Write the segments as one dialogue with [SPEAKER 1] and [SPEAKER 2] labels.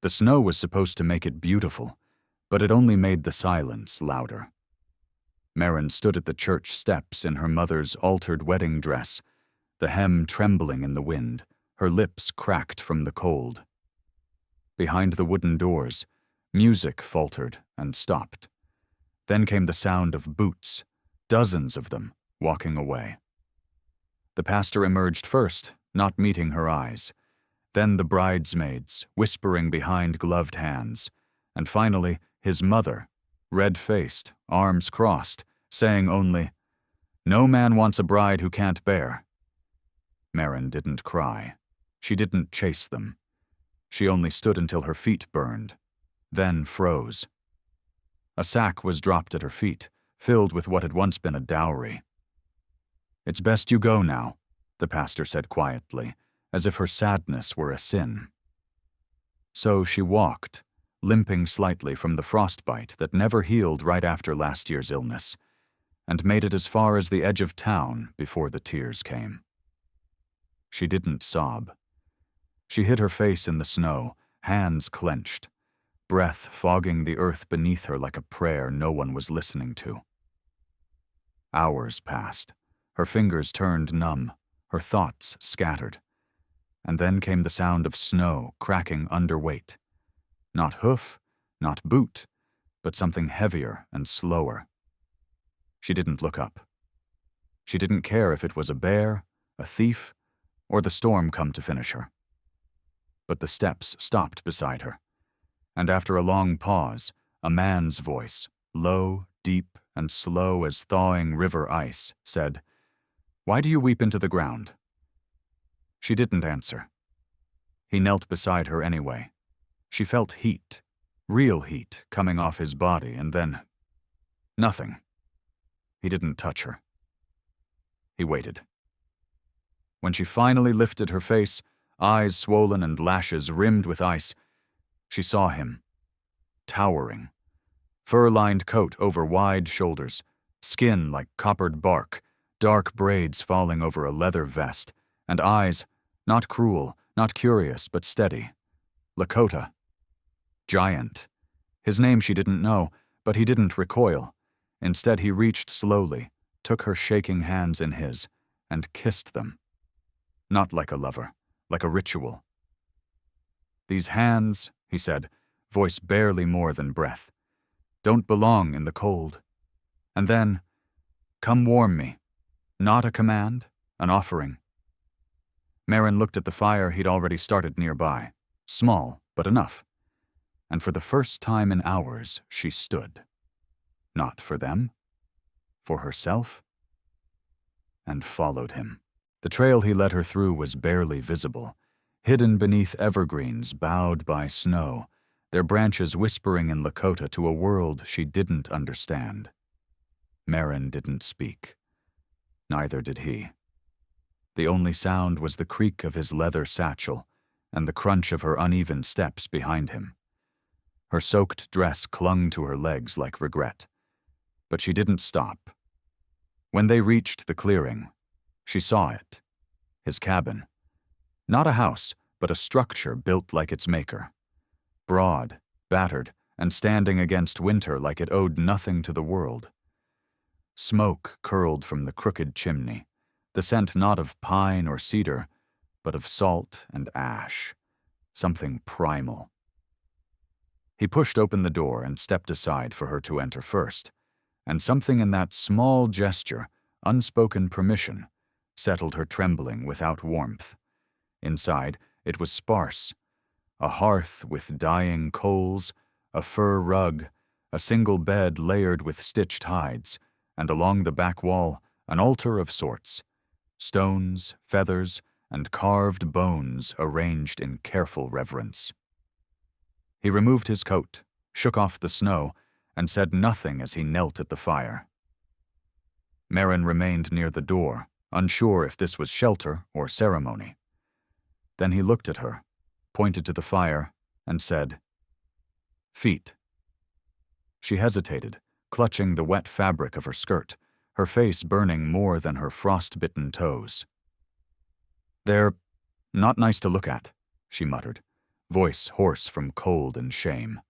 [SPEAKER 1] The snow was supposed to make it beautiful, but it only made the silence louder. Merrin stood at the church steps in her mother's altered wedding dress, the hem trembling in the wind, her lips cracked from the cold. Behind the wooden doors, music faltered and stopped. Then came the sound of boots, dozens of them, walking away. The pastor emerged first, not meeting her eyes. Then the bridesmaids, whispering behind gloved hands. And finally, his mother, red-faced, arms crossed, saying only, "No man wants a bride who can't bear." Merrin didn't cry. She didn't chase them. She only stood until her feet burned, then froze. A sack was dropped at her feet, filled with what had once been a dowry. "It's best you go now," the pastor said quietly, as if her sadness were a sin. So she walked, limping slightly from the frostbite that never healed right after last year's illness, and made it as far as the edge of town before the tears came. She didn't sob. She hid her face in the snow, hands clenched, breath fogging the earth beneath her like a prayer no one was listening to. Hours passed. Her fingers turned numb, her thoughts scattered. And then came the sound of snow cracking under weight. Not hoof, not boot, but something heavier and slower. She didn't look up. She didn't care if it was a bear, a thief, or the storm come to finish her. But the steps stopped beside her, and after a long pause, a man's voice, low, deep, and slow as thawing river ice, said, "Why do you weep into the ground?" She didn't answer. He knelt beside her anyway. She felt heat, real heat, coming off his body, and then nothing. He didn't touch her. He waited. When she finally lifted her face, eyes swollen and lashes rimmed with ice, she saw him, towering, fur-lined coat over wide shoulders, skin like coppered bark, dark braids falling over a leather vest, and eyes, not cruel, not curious, but steady. Lakota. Giant. His name she didn't know, but he didn't recoil. Instead, he reached slowly, took her shaking hands in his, and kissed them. Not like a lover, like a ritual. "These hands," he said, voice barely more than breath, "don't belong in the cold." And then, "Come warm me." Not a command, an offering. Merrin looked at the fire he'd already started nearby, small, but enough. And for the first time in hours, she stood. Not for them, for herself, and followed him. The trail he led her through was barely visible, hidden beneath evergreens bowed by snow, their branches whispering in Lakota to a world she didn't understand. Merrin didn't speak. Neither did he. The only sound was the creak of his leather satchel and the crunch of her uneven steps behind him. Her soaked dress clung to her legs like regret. But she didn't stop. When they reached the clearing, she saw it. His cabin. Not a house, but a structure built like its maker. Broad, battered, and standing against winter like it owed nothing to the world. Smoke curled from the crooked chimney, the scent not of pine or cedar, but of salt and ash, something primal. He pushed open the door and stepped aside for her to enter first, and something in that small gesture, unspoken permission, settled her trembling without warmth. Inside, it was sparse. A hearth with dying coals, a fur rug, a single bed layered with stitched hides, and along the back wall, an altar of sorts. Stones, feathers, and carved bones arranged in careful reverence. He removed his coat, shook off the snow, and said nothing as he knelt at the fire. Merrin remained near the door, unsure if this was shelter or ceremony. Then he looked at her, pointed to the fire, and said, "Feet." She hesitated, clutching the wet fabric of her skirt, her face burning more than her frost-bitten toes. "They're not nice to look at," she muttered, voice hoarse from cold and shame.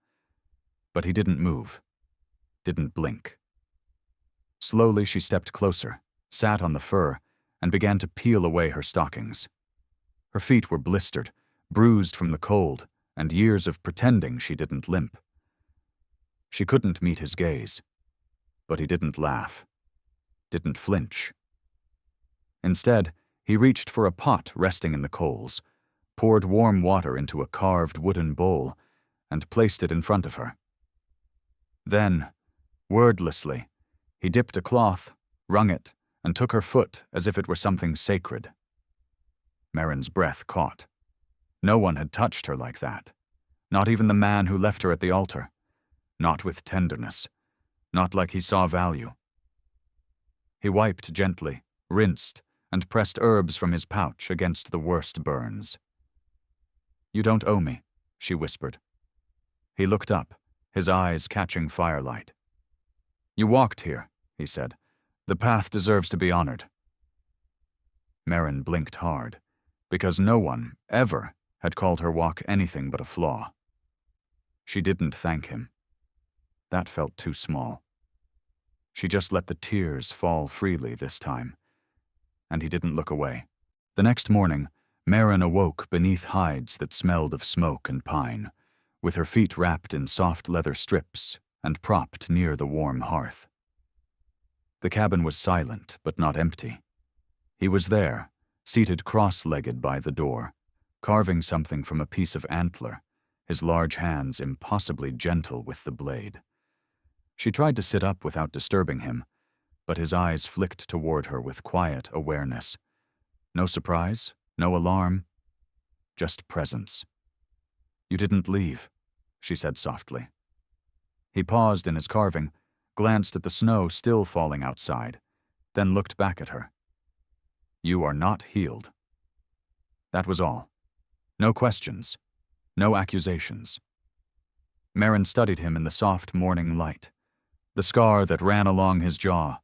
[SPEAKER 1] But he didn't move, didn't blink. Slowly she stepped closer, sat on the fur, and began to peel away her stockings. Her feet were blistered, bruised from the cold, and years of pretending she didn't limp. She couldn't meet his gaze, but he didn't laugh, didn't flinch. Instead, he reached for a pot resting in the coals, poured warm water into a carved wooden bowl, and placed it in front of her. Then, wordlessly, he dipped a cloth, wrung it, and took her foot as if it were something sacred. Merrin's breath caught. No one had touched her like that. Not even the man who left her at the altar. Not with tenderness. Not like he saw value. He wiped gently, rinsed, and pressed herbs from his pouch against the worst burns. "You don't owe me," she whispered. He looked up, his eyes catching firelight. "You walked here," he said. "The path deserves to be honored." Merrin blinked hard, because no one, ever, had called her walk anything but a flaw. She didn't thank him. That felt too small. She just let the tears fall freely this time, and he didn't look away. The next morning, Merrin awoke beneath hides that smelled of smoke and pine, with her feet wrapped in soft leather strips and propped near the warm hearth. The cabin was silent but not empty. He was there, seated cross-legged by the door, carving something from a piece of antler, his large hands impossibly gentle with the blade. She tried to sit up without disturbing him, but his eyes flicked toward her with quiet awareness. No surprise, no alarm, just presence. "You didn't leave," she said softly. He paused in his carving, glanced at the snow still falling outside, then looked back at her. "You are not healed." That was all. No questions, no accusations. Merrin studied him in the soft morning light, the scar that ran along his jaw,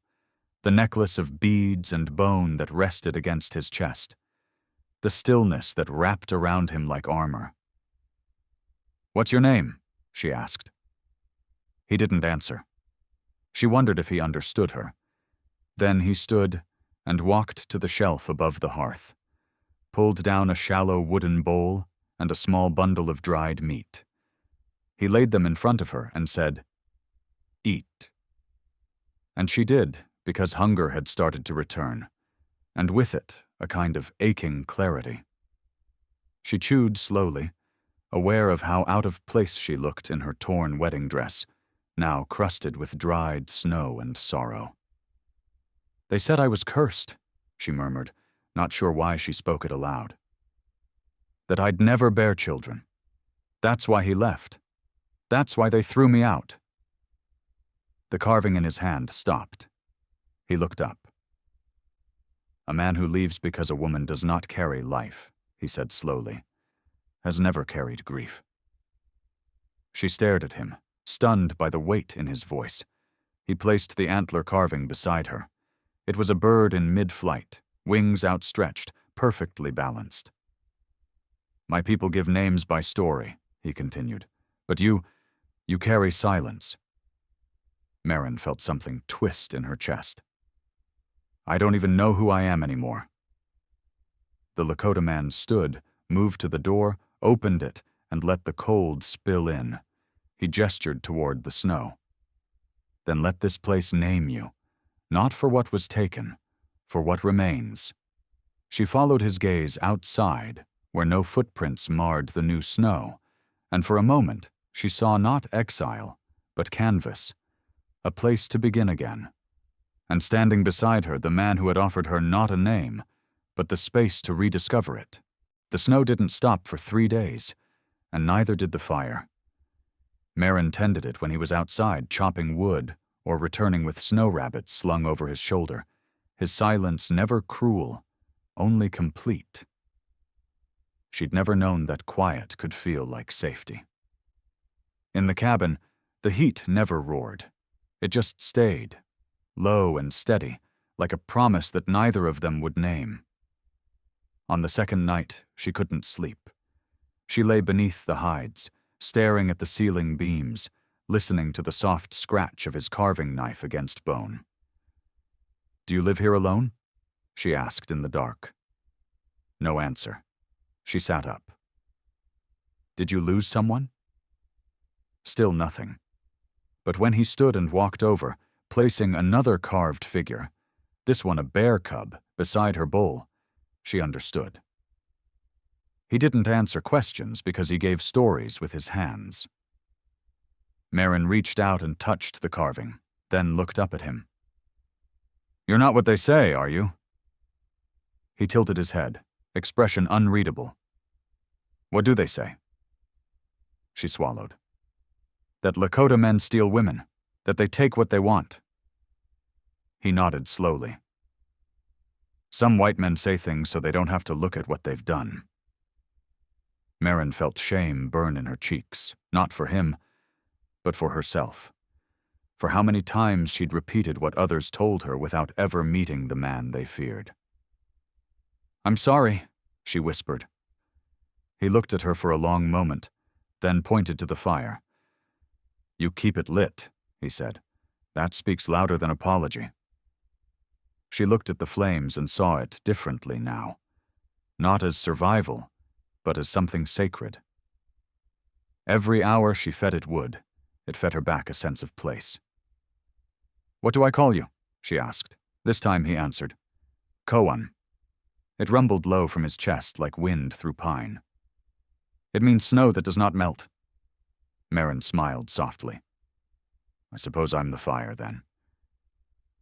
[SPEAKER 1] the necklace of beads and bone that rested against his chest, the stillness that wrapped around him like armor. "What's your name?" she asked. He didn't answer. She wondered if he understood her. Then he stood and walked to the shelf above the hearth, pulled down a shallow wooden bowl and a small bundle of dried meat. He laid them in front of her and said, "Eat." And she did, because hunger had started to return, and with it, a kind of aching clarity. She chewed slowly, aware of how out of place she looked in her torn wedding dress, now crusted with dried snow and sorrow. "They said I was cursed," she murmured, not sure why she spoke it aloud. "That I'd never bear children. That's why he left. That's why they threw me out." The carving in his hand stopped. He looked up. "A man who leaves because a woman does not carry life," he said slowly, "has never carried grief." She stared at him, stunned by the weight in his voice. He placed the antler carving beside her. It was a bird in mid-flight, wings outstretched, perfectly balanced. "My people give names by story," he continued, "but you carry silence." Merrin felt something twist in her chest. "I don't even know who I am anymore." The Lakota man stood, moved to the door, opened it, and let the cold spill in. He gestured toward the snow. "Then let this place name you, not for what was taken, for what remains." She followed his gaze outside, where no footprints marred the new snow, and for a moment she saw not exile, but canvas, a place to begin again. And standing beside her, the man who had offered her not a name, but the space to rediscover it. The snow didn't stop for 3 days, and neither did the fire. Merrin tended it when he was outside chopping wood or returning with snow rabbits slung over his shoulder, his silence never cruel, only complete. She'd never known that quiet could feel like safety. In the cabin, the heat never roared. It just stayed, low and steady, like a promise that neither of them would name. On the second night, she couldn't sleep. She lay beneath the hides, staring at the ceiling beams, listening to the soft scratch of his carving knife against bone. "Do you live here alone?" she asked in the dark. No answer. She sat up. "Did you lose someone?" Still nothing. But when he stood and walked over, placing another carved figure, this one a bear cub, beside her bowl, she understood. He didn't answer questions because he gave stories with his hands. Marin reached out and touched the carving, then looked up at him. "You're not what they say, are you?" He tilted his head, expression unreadable. "What do they say?" She swallowed. "That Lakota men steal women, that they take what they want." He nodded slowly. "Some white men say things so they don't have to look at what they've done." Marin felt shame burn in her cheeks, not for him, but for herself. For how many times she'd repeated what others told her without ever meeting the man they feared. "I'm sorry," she whispered. He looked at her for a long moment, then pointed to the fire. "You keep it lit," he said. "That speaks louder than apology." She looked at the flames and saw it differently now. Not as survival, but as something sacred. Every hour she fed it wood. It fed her back a sense of place. "What do I call you?" she asked. This time he answered, "Koan." It rumbled low from his chest like wind through pine. "It means snow that does not melt." Marin smiled softly. "I suppose I'm the fire, then."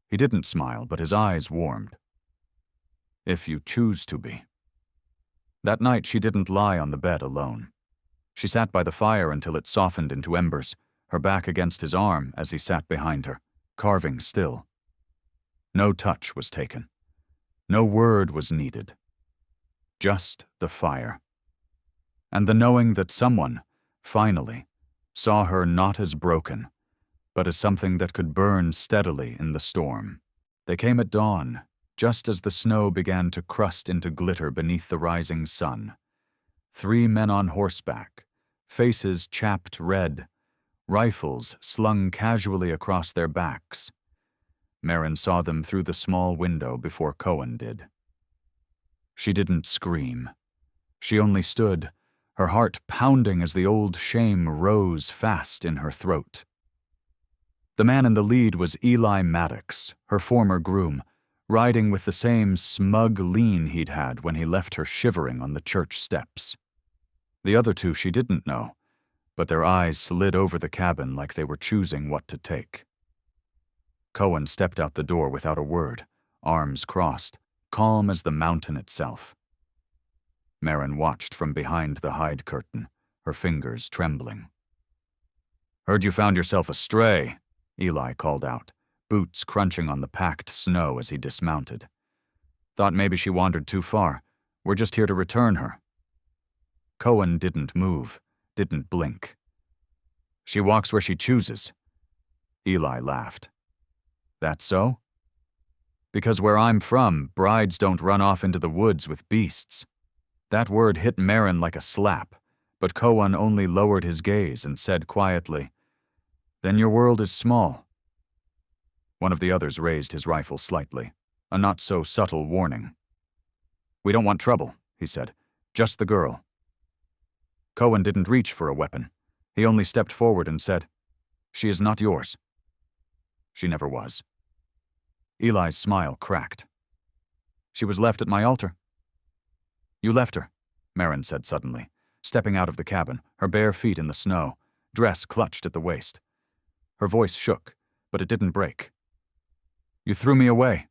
[SPEAKER 1] He didn't smile, but his eyes warmed. "If you choose to be." That night she didn't lie on the bed alone. She sat by the fire until it softened into embers, her back against his arm as he sat behind her, carving still. No touch was taken. No word was needed. Just the fire. And the knowing that someone, finally, saw her not as broken, but as something that could burn steadily in the storm. They came at dawn, just as the snow began to crust into glitter beneath the rising sun. 3 men on horseback, faces chapped red, rifles slung casually across their backs. Marin saw them through the small window before Koan did. She didn't scream. She only stood, her heart pounding as the old shame rose fast in her throat. The man in the lead was Eli Maddox, her former groom, riding with the same smug lean he'd had when he left her shivering on the church steps. The other 2 she didn't know, but their eyes slid over the cabin like they were choosing what to take. Koan stepped out the door without a word, arms crossed, calm as the mountain itself. Marin watched from behind the hide curtain, her fingers trembling. "Heard you found yourself a stray," Eli called out, boots crunching on the packed snow as he dismounted. "Thought maybe she wandered too far. We're just here to return her." Koan didn't move, didn't blink. "She walks where she chooses." Eli laughed. "That so?" "Because where I'm from, brides don't run off into the woods with beasts." That word hit Marin like a slap, but Koan only lowered his gaze and said quietly, "Then your world is small." One of the others raised his rifle slightly, a not-so-subtle warning. "We don't want trouble," he said. "Just the girl." Koan didn't reach for a weapon. He only stepped forward and said, "She is not yours." She never was. Eli's smile cracked. "She was left at my altar." "You left her," Marin said suddenly, stepping out of the cabin, her bare feet in the snow, dress clutched at the waist. Her voice shook, but it didn't break. "You threw me away."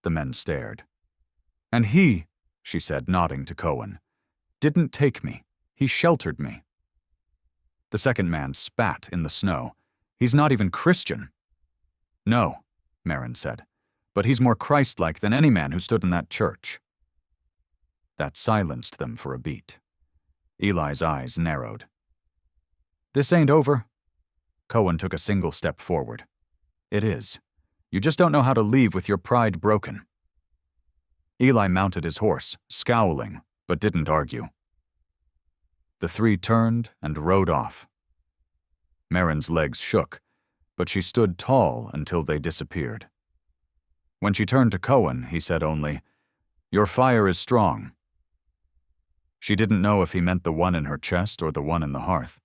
[SPEAKER 1] The men stared. "And he," she said, nodding to Koan, "didn't take me. He sheltered me." The second man spat in the snow. "He's not even Christian." "No," Marin said, "but he's more Christ-like than any man who stood in that church." That silenced them for a beat. Eli's eyes narrowed. "This ain't over." Koan took a single step forward. "It is. You just don't know how to leave with your pride broken." Eli mounted his horse, scowling, but didn't argue. The three turned and rode off. Merrin's legs shook, but she stood tall until they disappeared. When she turned to Cohen, he said only, "Your fire is strong." She didn't know if he meant the one in her chest or the one in the hearth.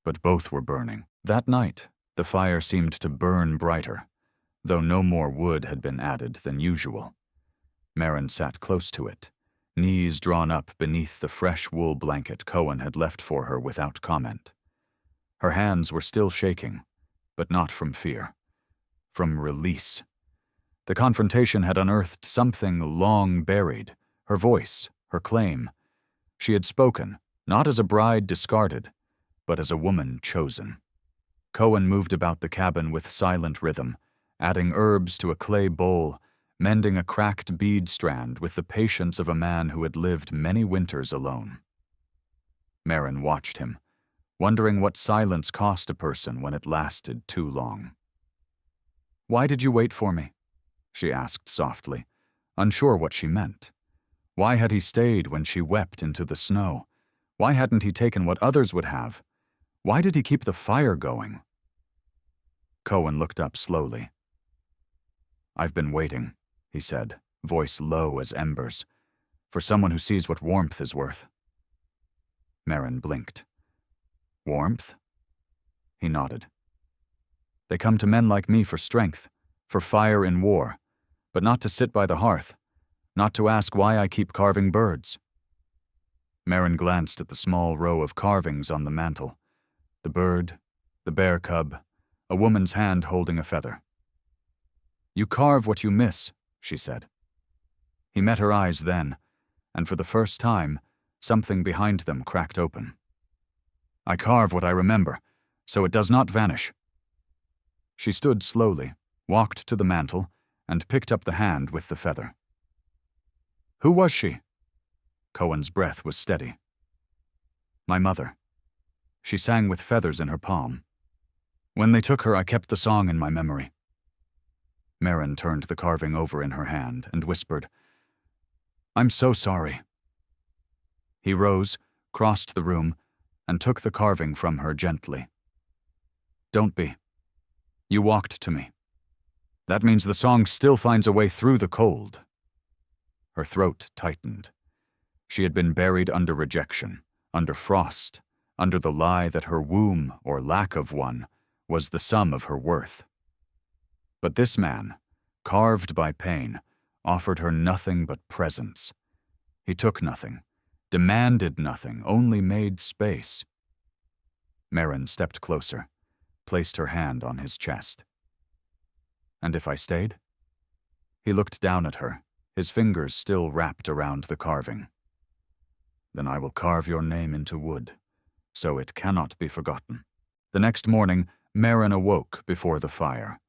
[SPEAKER 1] But both were burning. That night, the fire seemed to burn brighter, though no more wood had been added than usual. Merrin sat close to it, knees drawn up beneath the fresh wool blanket Cohen had left for her without comment. Her hands were still shaking, but not from fear. From release. The confrontation had unearthed something long buried, her voice, her claim. She had spoken, not as a bride discarded, but as a woman chosen. Cohen moved about the cabin with silent rhythm, adding herbs to a clay bowl, mending a cracked bead strand with the patience of a man who had lived many winters alone. Merrin watched him, wondering what silence cost a person when it lasted too long. "Why did you wait for me?" she asked softly, unsure what she meant. Why had he stayed when she wept into the snow? Why hadn't he taken what others would have? Why did he keep the fire going? Cohen looked up slowly. "I've been waiting," he said, voice low as embers, "for someone who sees what warmth is worth." Merrin blinked. "Warmth?" He nodded. "They come to men like me for strength, for fire in war, but not to sit by the hearth, not to ask why I keep carving birds." Merrin glanced at the small row of carvings on the mantel. The bird, the bear cub, a woman's hand holding a feather. "You carve what you miss," she said. He met her eyes then, and for the first time, something behind them cracked open. "I carve what I remember, so it does not vanish." She stood slowly, walked to the mantel, and picked up the hand with the feather. "Who was she?" Cohen's breath was steady. "My mother. She sang with feathers in her palm. When they took her, I kept the song in my memory." Merrin turned the carving over in her hand and whispered, "I'm so sorry." He rose, crossed the room, and took the carving from her gently. "Don't be. You walked to me. That means the song still finds a way through the cold." Her throat tightened. She had been buried under rejection, under frost, under the lie that her womb, or lack of one, was the sum of her worth. But this man, carved by pain, offered her nothing but presence. He took nothing, demanded nothing, only made space. Merrin stepped closer, placed her hand on his chest. "And if I stayed?" He looked down at her, his fingers still wrapped around the carving. "Then I will carve your name into wood, so it cannot be forgotten." The next morning, Merrin awoke before the fire.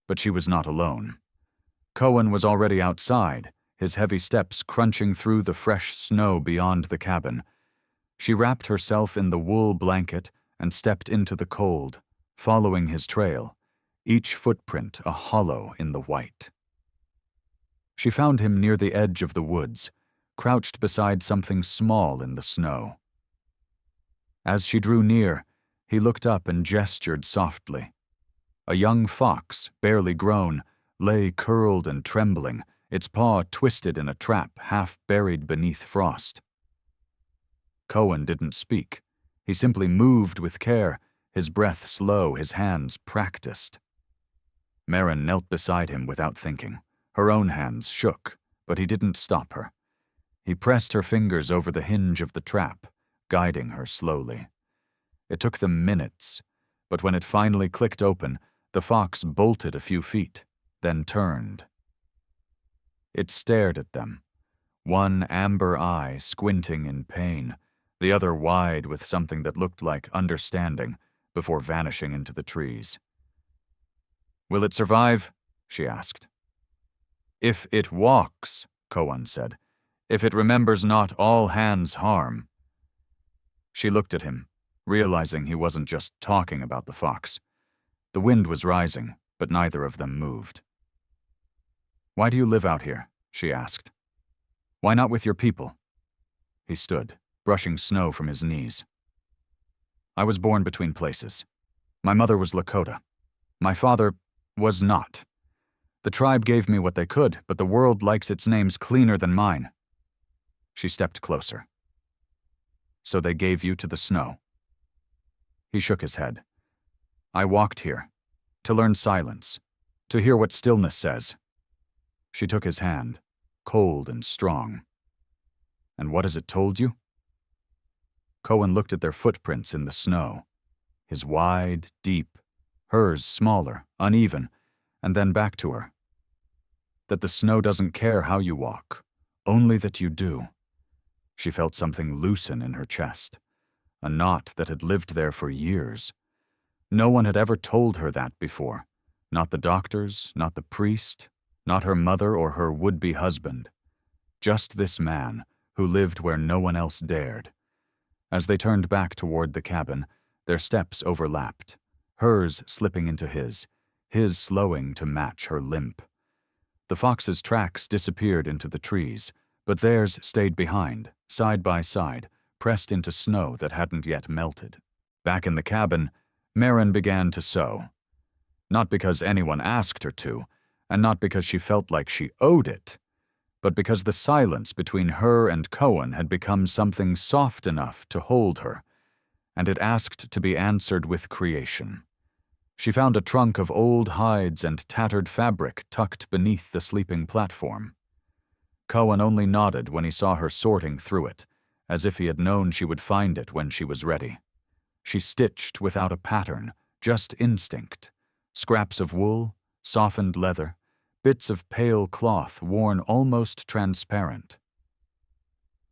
[SPEAKER 1] But she was not alone. Cohen was already outside, his heavy steps crunching through the fresh snow beyond the cabin. She wrapped herself in the wool blanket and stepped into the cold, following his trail, each footprint a hollow in the white. She found him near the edge of the woods, crouched beside something small in the snow. As she drew near, he looked up and gestured softly. A young fox, barely grown, lay curled and trembling, its paw twisted in a trap half buried beneath frost. Cohen didn't speak. He simply moved with care, his breath slow, his hands practiced. Merrin knelt beside him without thinking. Her own hands shook, but he didn't stop her. He pressed her fingers over the hinge of the trap, guiding her slowly. It took them minutes, but when it finally clicked open, the fox bolted a few feet, then turned. It stared at them, one amber eye squinting in pain, the other wide with something that looked like understanding, before vanishing into the trees. "Will it survive?" she asked. "If it walks," Cohen said. "If it remembers not all hands harm." She looked at him, realizing he wasn't just talking about the fox. The wind was rising, but neither of them moved. "Why do you live out here?" she asked. "Why not with your people?" He stood, brushing snow from his knees. I was born between places. My mother was Lakota. My father was not. The tribe gave me what they could, but the world likes its names cleaner than mine. She stepped closer. So they gave you to the snow. He shook his head. I walked here, to learn silence, to hear what stillness says. She took his hand, cold and strong. And what has it told you? Cohen looked at their footprints in the snow, his wide, deep, hers smaller, uneven, and then back to her. That the snow doesn't care how you walk, only that you do. She felt something loosen in her chest, a knot that had lived there for years. No one had ever told her that before, not the doctors, not the priest, not her mother or her would-be husband. Just this man, who lived where no one else dared. As they turned back toward the cabin, their steps overlapped, hers slipping into his slowing to match her limp. The fox's tracks disappeared into the trees, but theirs stayed behind, side by side, pressed into snow that hadn't yet melted. Back in the cabin, Maren began to sew. Not because anyone asked her to, and not because she felt like she owed it, but because the silence between her and Cohen had become something soft enough to hold her, and it asked to be answered with creation. She found a trunk of old hides and tattered fabric tucked beneath the sleeping platform. Cohen only nodded when he saw her sorting through it, as if he had known she would find it when she was ready. She stitched without a pattern, just instinct. Scraps of wool, softened leather, bits of pale cloth worn almost transparent.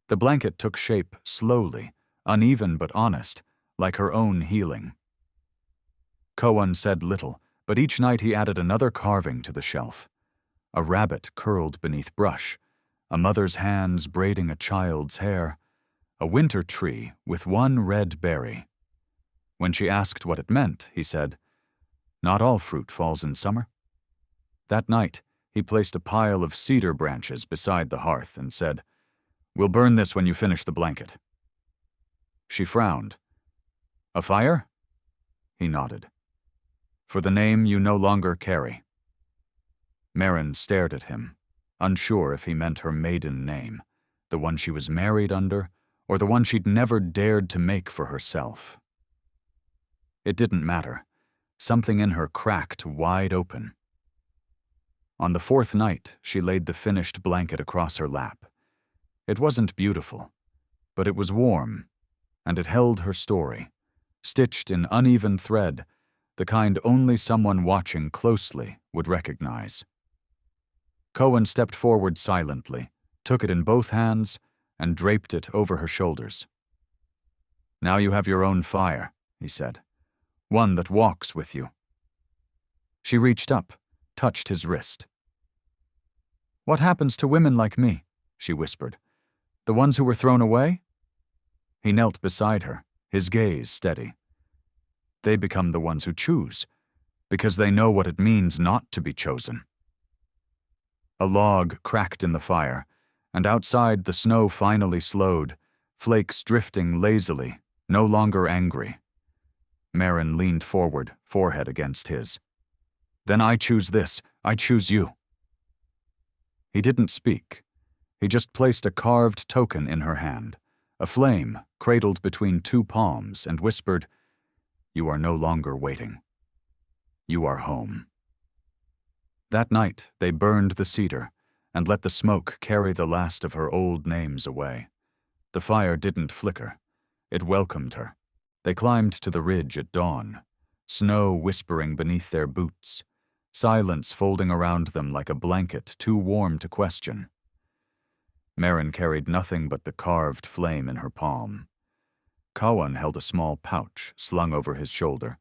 [SPEAKER 1] The blanket took shape slowly, uneven but honest, like her own healing. Cohen said little, but each night he added another carving to the shelf. A rabbit curled beneath brush, a mother's hands braiding a child's hair, a winter tree with one red berry. When she asked what it meant, he said, "Not all fruit falls in summer." That night, he placed a pile of cedar branches beside the hearth and said, "We'll burn this when you finish the blanket." She frowned. "A fire?" He nodded. "For the name you no longer carry." Maren stared at him, unsure if he meant her maiden name, the one she was married under, or the one she'd never dared to make for herself. It didn't matter. Something in her cracked wide open. On the fourth night, she laid the finished blanket across her lap. It wasn't beautiful, but it was warm, and it held her story, stitched in uneven thread, the kind only someone watching closely would recognize. Cohen stepped forward silently, took it in both hands, and draped it over her shoulders. "Now you have your own fire," he said. "One that walks with you." She reached up, touched his wrist. "What happens to women like me?" she whispered. "The ones who were thrown away?" He knelt beside her, his gaze steady. They become the ones who choose, because they know what it means not to be chosen. A log cracked in the fire, and outside the snow finally slowed, flakes drifting lazily, no longer angry. Maren leaned forward, forehead against his. "Then I choose this. I choose you." He didn't speak. He just placed a carved token in her hand, a flame cradled between two palms, and whispered, "You are no longer waiting. You are home." That night, they burned the cedar and let the smoke carry the last of her old names away. The fire didn't flicker. It welcomed her. They climbed to the ridge at dawn, snow whispering beneath their boots, silence folding around them like a blanket too warm to question. Maren carried nothing but the carved flame in her palm. Cohen held a small pouch slung over his shoulder,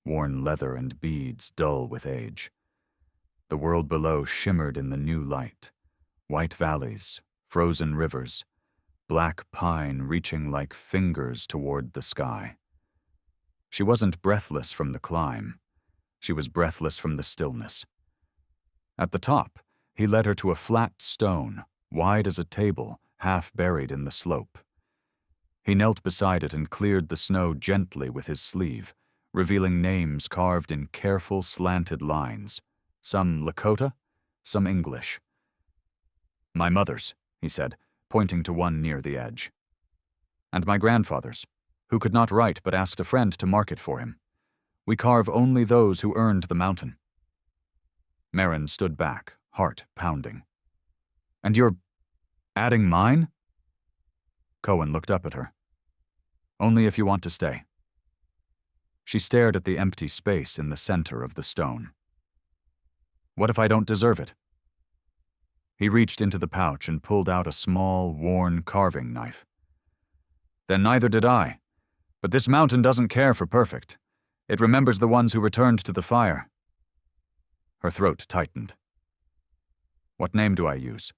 [SPEAKER 1] worn leather and beads dull with age. The world below shimmered in the new light. White valleys, frozen rivers, black pine reaching like fingers toward the sky. She wasn't breathless from the climb. She was breathless from the stillness. At the top, he led her to a flat stone, wide as a table, half buried in the slope. He knelt beside it and cleared the snow gently with his sleeve, revealing names carved in careful, slanted lines, some Lakota, some English. "My mother's," he said, pointing to one near the edge. "And my grandfather's, who could not write but asked a friend to mark it for him. We carve only those who earned the mountain." Merrin stood back, heart pounding. "And you're adding mine?" Cohen looked up at her. "Only if you want to stay." She stared at the empty space in the center of the stone. "What if I don't deserve it?" He reached into the pouch and pulled out a small, worn carving knife. "Then neither did I. But this mountain doesn't care for perfect. It remembers the ones who returned to the fire." Her throat tightened. "What name do I use?"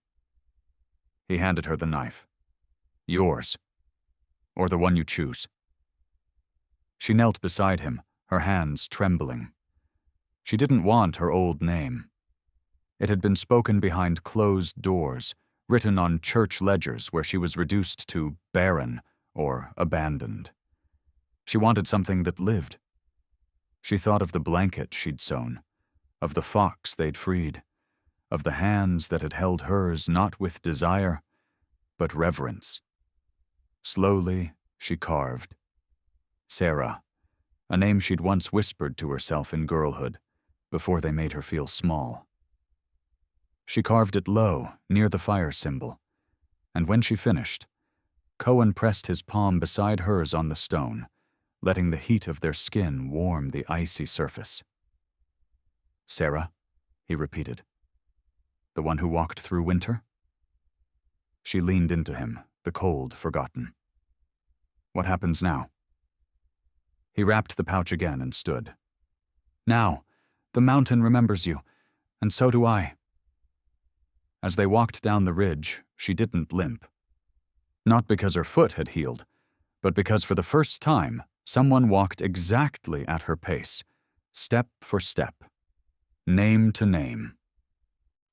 [SPEAKER 1] He handed her the knife. "Yours. Or the one you choose." She knelt beside him, her hands trembling. She didn't want her old name. It had been spoken behind closed doors, written on church ledgers where she was reduced to barren or abandoned. She wanted something that lived. She thought of the blanket she'd sewn, of the fox they'd freed, of the hands that had held hers not with desire, but reverence. Slowly, she carved. Sarah, a name she'd once whispered to herself in girlhood, before they made her feel small. She carved it low, near the fire symbol, and when she finished, Cohen pressed his palm beside hers on the stone, letting the heat of their skin warm the icy surface. "Sarah," he repeated. "The one who walked through winter?" She leaned into him, the cold forgotten. "What happens now?" He wrapped the pouch again and stood. "Now, the mountain remembers you, and so do I." As they walked down the ridge, she didn't limp. Not because her foot had healed, but because for the first time, someone walked exactly at her pace, step for step, name to name.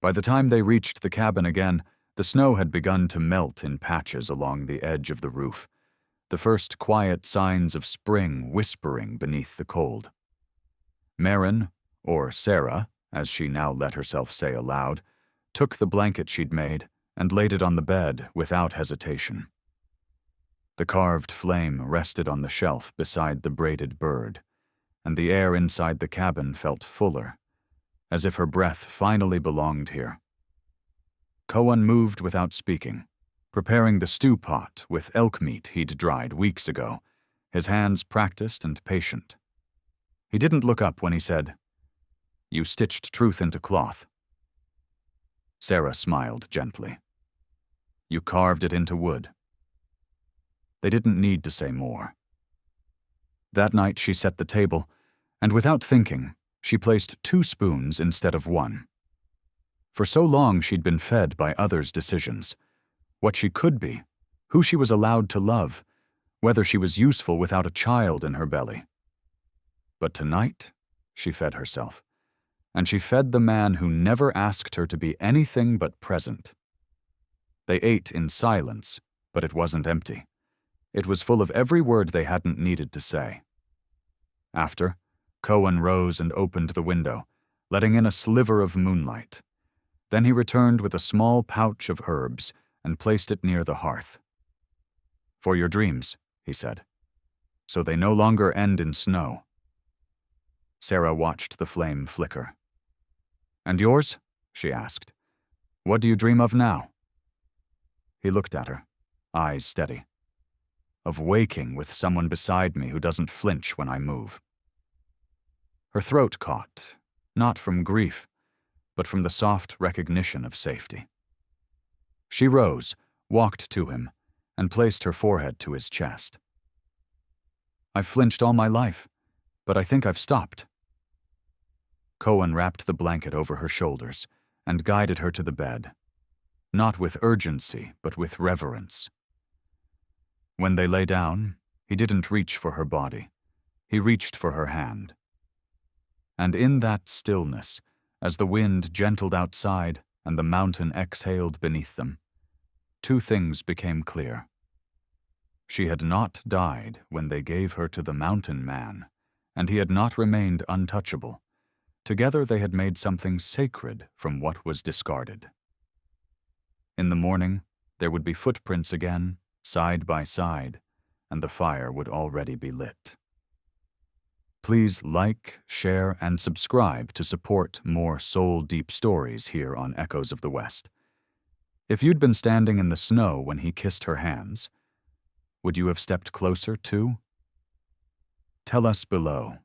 [SPEAKER 1] By the time they reached the cabin again, the snow had begun to melt in patches along the edge of the roof, the first quiet signs of spring whispering beneath the cold. Merrin, or Sarah, as she now let herself say aloud, took the blanket she'd made and laid it on the bed without hesitation. The carved flame rested on the shelf beside the braided bird, and the air inside the cabin felt fuller, as if her breath finally belonged here. Cohen moved without speaking, preparing the stew pot with elk meat he'd dried weeks ago, his hands practiced and patient. He didn't look up when he said, "You stitched truth into cloth." Sarah smiled gently. "You carved it into wood." They didn't need to say more. That night she set the table, and without thinking, she placed 2 spoons instead of 1. For so long she'd been fed by others' decisions, what she could be, who she was allowed to love, whether she was useful without a child in her belly. But tonight, she fed herself, and she fed the man who never asked her to be anything but present. They ate in silence, but it wasn't empty. It was full of every word they hadn't needed to say. After, Cohen rose and opened the window, letting in a sliver of moonlight. Then he returned with a small pouch of herbs and placed it near the hearth. "For your dreams," he said, "so they no longer end in snow." Sarah watched the flame flicker. "And yours?" she asked. "What do you dream of now?" He looked at her, eyes steady. "Of waking with someone beside me who doesn't flinch when I move." Her throat caught, not from grief, but from the soft recognition of safety. She rose, walked to him, and placed her forehead to his chest. "I've flinched all my life, but I think I've stopped." Cohen wrapped the blanket over her shoulders and guided her to the bed, not with urgency, but with reverence. When they lay down, he didn't reach for her body. He reached for her hand. And in that stillness, as the wind gentled outside and the mountain exhaled beneath them, 2 things became clear. She had not died when they gave her to the mountain man, and he had not remained untouchable. Together they had made something sacred from what was discarded. In the morning, there would be footprints again, side by side, and the fire would already be lit. Please like, share, and subscribe to support more soul-deep stories here on Echoes of the West. If you'd been standing in the snow when he kissed her hands, would you have stepped closer too? Tell us below.